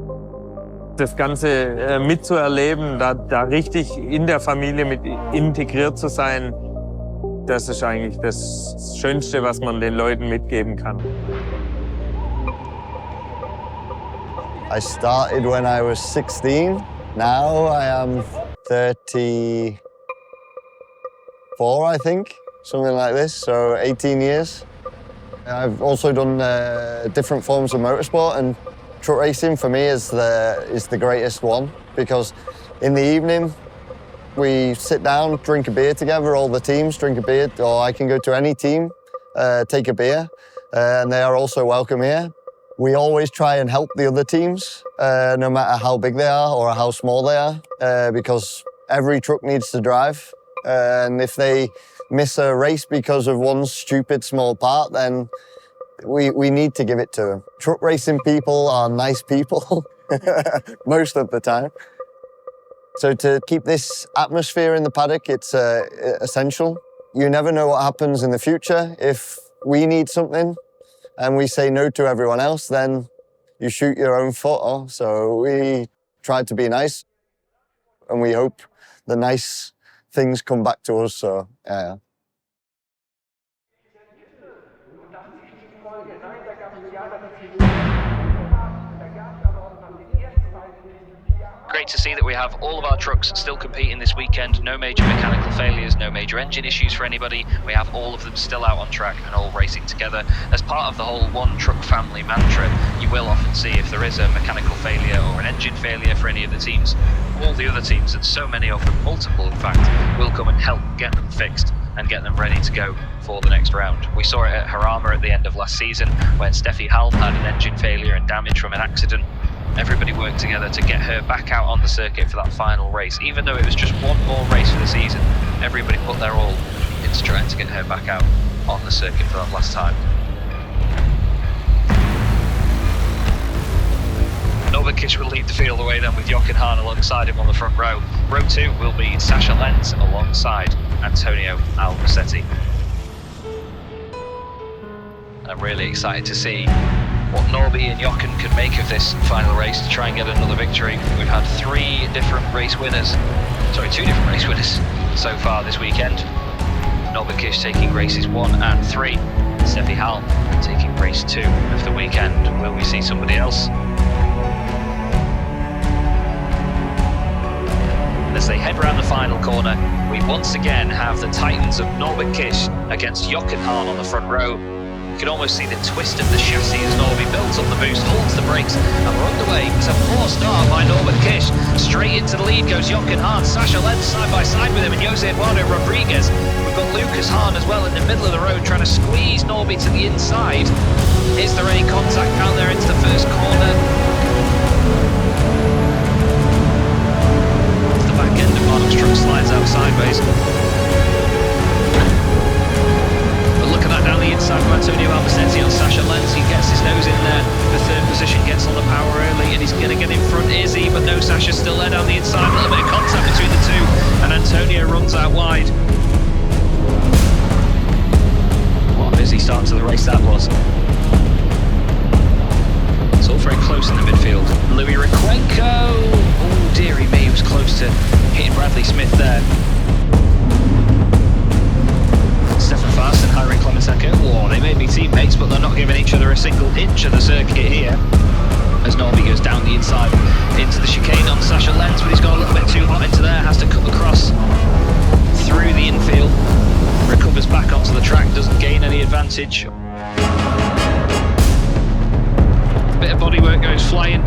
Das Ganze mitzuerleben, da richtig in der Familie mit integriert zu sein, das ist eigentlich das Schönste, was man den Leuten mitgeben kann. I started when I was 16. Now I am 34, I think, something like this, so 18 years. I've also done different forms of motorsport, and truck racing for me is the greatest one, because in the evening we sit down, drink a beer together, all the teams drink a beer, or I can go to any team, take a beer, and they are also welcome here. We always try and help the other teams, no matter how big they are or how small they are, because every truck needs to drive, and if they miss a race because of one stupid small part, then we need to give it to them. Truck racing people are nice people, most of the time. So to keep this atmosphere in the paddock, it's essential. You never know what happens in the future. If we need something and we say no to everyone else, then you shoot your own foot off. So we try to be nice, and we hope the nice things come back to us, so yeah. Great to see that we have all of our trucks still competing this weekend. No major mechanical failures, no major engine issues for anybody. We have all of them still out on track and all racing together. As part of the whole one truck family mantra, you will often see if there is a mechanical failure or an engine failure for any of the teams, all the other teams, and so many of them, multiple in fact, will come and help get them fixed and get them ready to go for the next round. We saw it at Harama at the end of last season when Steffi Halm had an engine failure and damage from an accident. Everybody worked together to get her back out on the circuit for that final race. Even though it was just one more race for the season, everybody put their all into trying to get her back out on the circuit for that last time. Norbert Kiss will lead the field away then with Jochen Hahn alongside him on the front row. Row 2 will be Sascha Lenz alongside Antonio Albacete. I'm really excited to see what Norby and Jochen can make of this final race to try and get another victory. We've had two different race winners so far this weekend. Norbert Kiss taking races 1 and 3, Steffi Halm taking race 2 of the weekend. Will we see somebody else? As they head round the final corner, we once again have the titans of Norbert Kiss against Jochen Hahn on the front row. You can almost see the twist of the chassis as Norby builds up the boost, holds the brakes, and we're underway. It's a poor start by Norbert Kiss. Straight into the lead goes Jochen Hahn. Sascha Lenz side by side with him, and Jose Eduardo Rodriguez. We've got Lucas Hahn as well in the middle of the road trying to squeeze Norby to the inside. Is there any contact down there into the first corner? The back end of Paddock's truck slides out sideways. But look at that down the inside from Antonio Albacete on Sascha Lenz. He gets his nose in there. The third position, gets on the power early, and he's going to get in front. Is he? But no, Sasha's still there down the inside. A little bit of contact between the two, and Antonio runs out wide. What a busy start to the race that was. It's all very close in the midfield. Louis Requenco. Oh, dearie me, he was close to hitting Bradley Smith there. Stefan Fast and Harry Clementeca. Oh, they may be teammates, but they're not giving each other a single inch of the circuit here. As Norby goes down the inside into the chicane on Sascha Lenz, but he's got a little bit too hot into there. Has to cut across through the infield. Recovers back onto the track, doesn't gain any advantage. Bit of bodywork goes flying.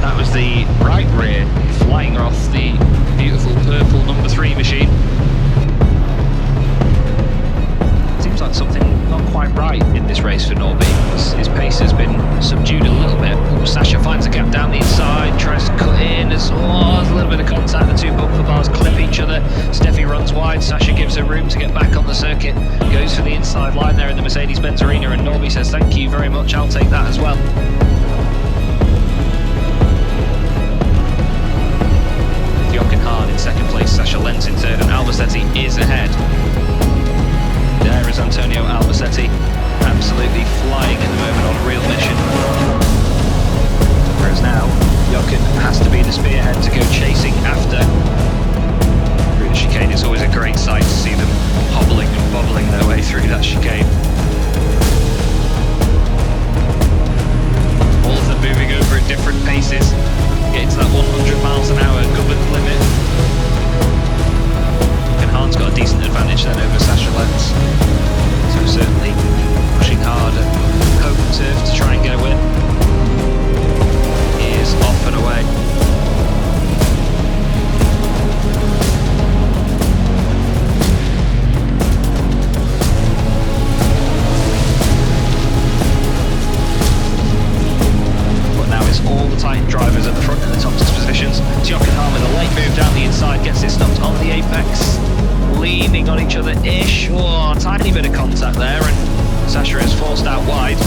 That was the right rear flying off the beautiful purple number 3 machine. Seems like something not quite right in this race for Norby. His pace has been subdued a little bit. Ooh, Sascha finds a gap down the inside, tries to cut in. There's a little bit of contact. The two bumper bars clip each other. Steffi runs wide. Sascha gives her room to get back on the circuit. Goes for the inside line there in the Mercedes-Benz Arena, and Norby says, "Thank you very much. I'll take that as well." Jochen Hahn in second place. Sascha Lenz in third, and Albacete is ahead. There is Antonio Albacete, absolutely flying at the moment on a real mission. Whereas now, Jochen has to be the spearhead to go chasing after. Through the chicane, it's always a great sight to see them hobbling and bobbling their way through that chicane. All of them moving over at different paces, getting to that 100 miles an hour governed limit. Hahn's got a decent advantage then over Sascha Lenz. So certainly pushing hard at home turf to try and get a win. He is off and away. But now it's all the tight drivers at the front in the top 6 positions. Jochen Hahn with a late move down the inside, gets it stopped on the apex. Leaning on each other-ish. Oh, tiny bit of contact there, and Sascha is forced out wide.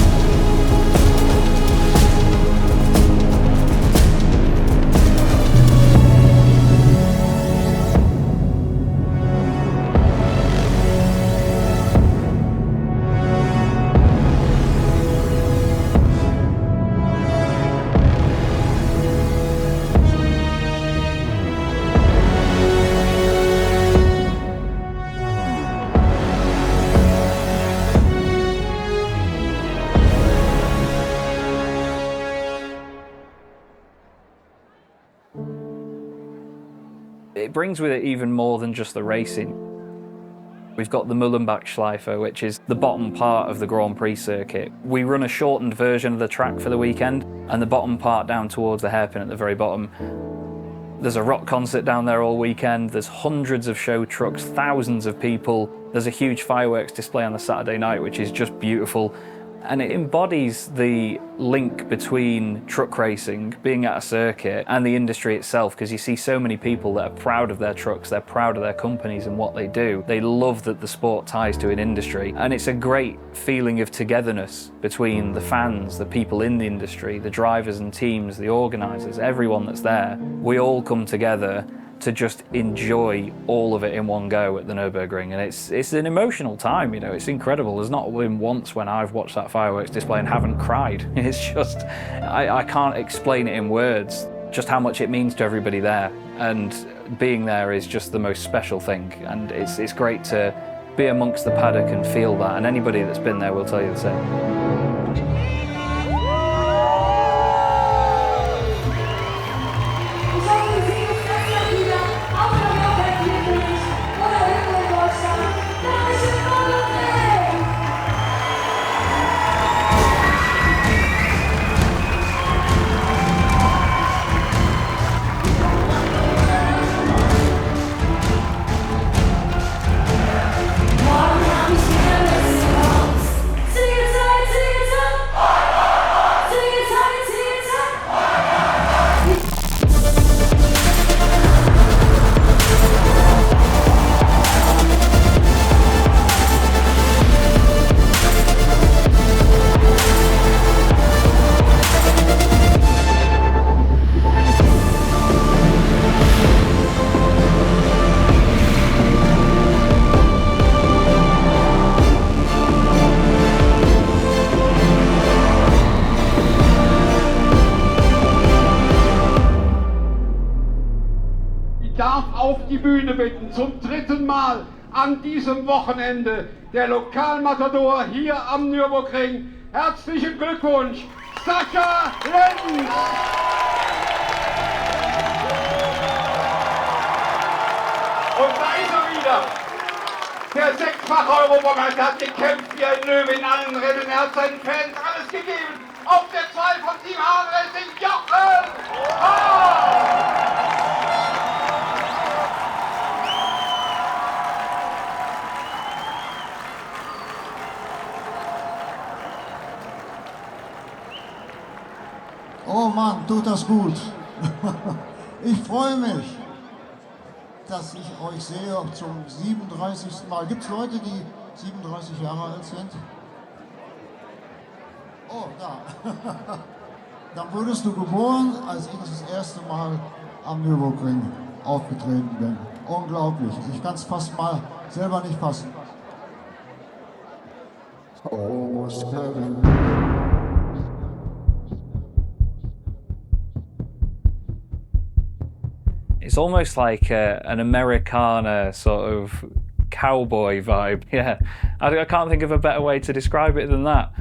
It brings with it even more than just the racing. We've got the Mullenbach-Schleife, which is the bottom part of the Grand Prix circuit. We run a shortened version of the track for the weekend, and the bottom part down towards the hairpin at the very bottom. There's a rock concert down there all weekend. There's hundreds of show trucks, thousands of people. There's a huge fireworks display on the Saturday night, which is just beautiful. And it embodies the link between truck racing, being at a circuit, and the industry itself, because you see so many people that are proud of their trucks, they're proud of their companies and what they do. They love that the sport ties to an industry, and it's a great feeling of togetherness between the fans, the people in the industry, the drivers and teams, the organisers, everyone that's there. We all come together to just enjoy all of it in one go at the Nürburgring, and it's an emotional time, you know, it's incredible. There's not been once when I've watched that fireworks display and haven't cried. It's just, I can't explain it in words, just how much it means to everybody there, and being there is just the most special thing, and it's great to be amongst the paddock and feel that, and anybody that's been there will tell you the same. auf die Bühne bitten, zum dritten Mal an diesem Wochenende, der Lokalmatador hier am Nürburgring. Herzlichen Glückwunsch, Sascha Lenz! Und da ist er wieder. Der sechsfache Europameister hat gekämpft wie ein Löwe in allen Rennen. Er hat seinen Fans alles gegeben. Auf der 2 von Team Hahn Racing, Jochen Hahn! Oh Mann, tut das gut. Ich freue mich, dass ich euch sehe zum 37. Mal. Gibt es Leute, die 37 Jahre alt sind? Oh, da. Dann wurdest du geboren, als ich das erste Mal am Nürburgring aufgetreten bin. Unglaublich. Ich kann es fast mal selber nicht fassen. Almost heaven. It's almost like an Americana sort of cowboy vibe. Yeah, I can't think of a better way to describe it than that.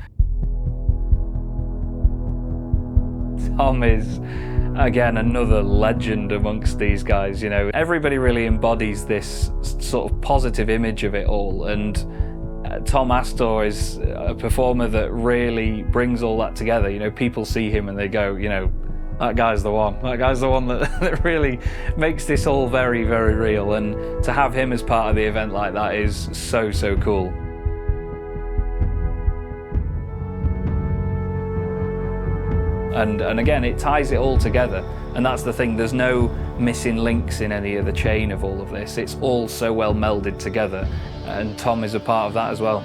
Tom is, again, another legend amongst these guys. You know, everybody really embodies this sort of positive image of it all, and Tom Astor is a performer that really brings all that together. You know, people see him and they go, you know, that guy's the one. That guy's the one that really makes this all very, very real. And to have him as part of the event like that is so, so cool. And again, it ties it all together. And that's the thing, there's no missing links in any of the chain of all of this. It's all so well melded together. And Tom is a part of that as well.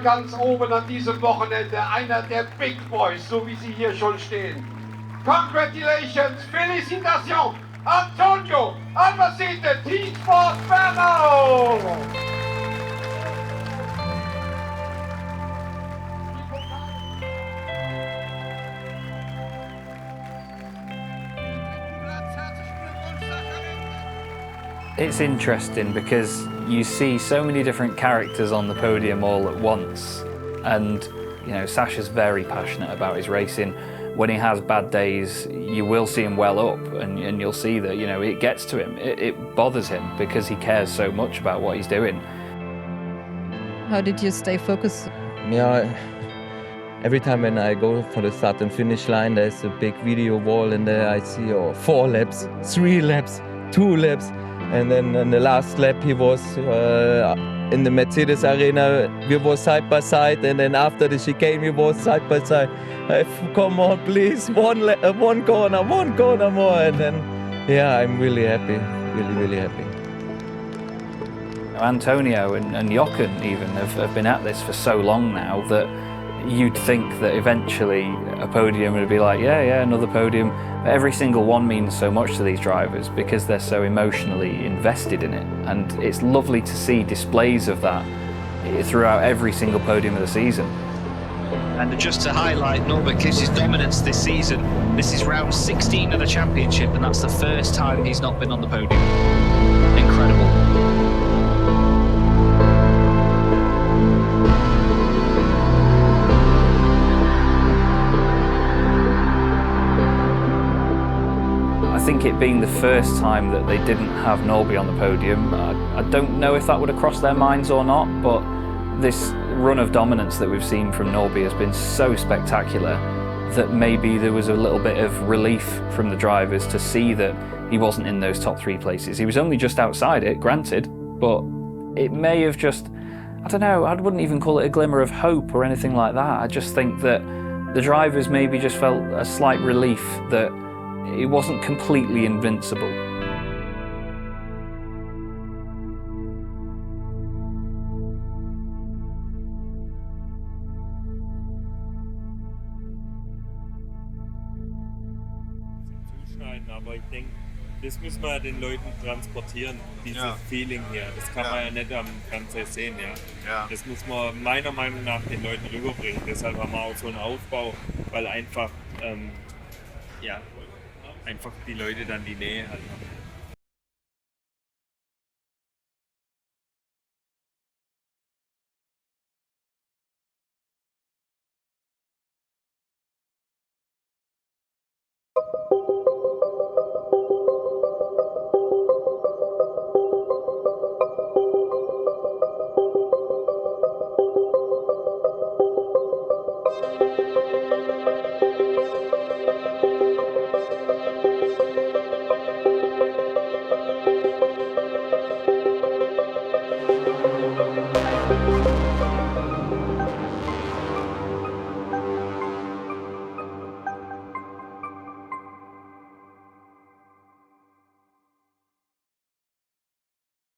Ganz oben an diesem Wochenende, einer der Big Boys, so wie sie hier schon stehen. Congratulations, Felicitations, Antonio Albacete, Team Sport Bernau! It's interesting because you see so many different characters on the podium all at once, and you know, Sasha's very passionate about his racing. When he has bad days, you will see him well up, and you'll see that, you know, it gets to him. It bothers him because he cares so much about what he's doing. How did you stay focused? Yeah, every time when I go for the start and finish line, there's a big video wall, and there I see 4 laps, 3 laps, 2 laps. And then in the last lap he was in the Mercedes arena, we were side by side, and then after the chicane we were side by side. Come on please, one corner more, and then yeah, I'm really happy, really happy. Antonio and Jochen even have been at this for so long now that you'd think that eventually a podium would be like, yeah, another podium. But every single one means so much to these drivers because they're so emotionally invested in it. And it's lovely to see displays of that throughout every single podium of the season. And just to highlight Norbert Kiss's dominance this season, this is round 16 of the championship, and that's the first time he's not been on the podium. Incredible. I think it being the first time that they didn't have Norby on the podium, I don't know if that would have crossed their minds or not, but this run of dominance that we've seen from Norby has been so spectacular that maybe there was a little bit of relief from the drivers to see that he wasn't in those top 3 places. He was only just outside it, granted, but it may have just I don't know, I wouldn't even call it a glimmer of hope or anything like that. I just think that the drivers maybe just felt a slight relief that it wasn't completely invincible. Aber ich denke, das müssen wir den Leuten transportieren, dieses Feeling hier. Das kann man ja nicht am Fernseher sehen. Ja. Das muss man meiner Meinung nach den Leuten rüberbringen. Deshalb haben wir auch so einen Aufbau, weil einfach, einfach die Leute dann die Nähe halt haben.